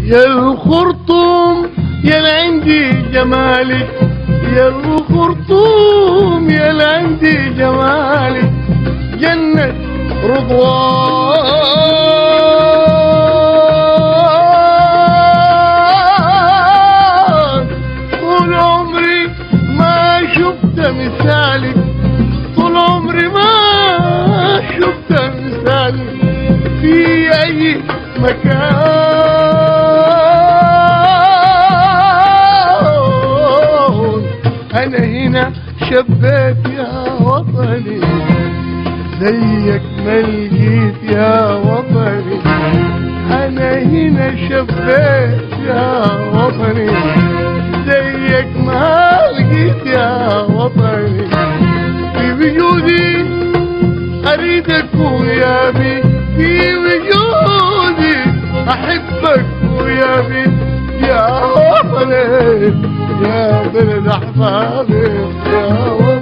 يا الخرطوم يا عندي جمالك، يا الخرطوم يا عندي جمالك جنة رضوان. طول عمري ما شفت مثالك، طول عمري ما شفت مثالك في أي مكان. أنا هنا شبيت يا وطني زيك ما لقيت يا وطني، أنا هنا شبيت يا وطني زيك ما لقيت يا وطني. في وجودي أريدك ويا بي، في وجودي أحبك ويا بي يا وطني، يا بلد أحبابي يا وطني.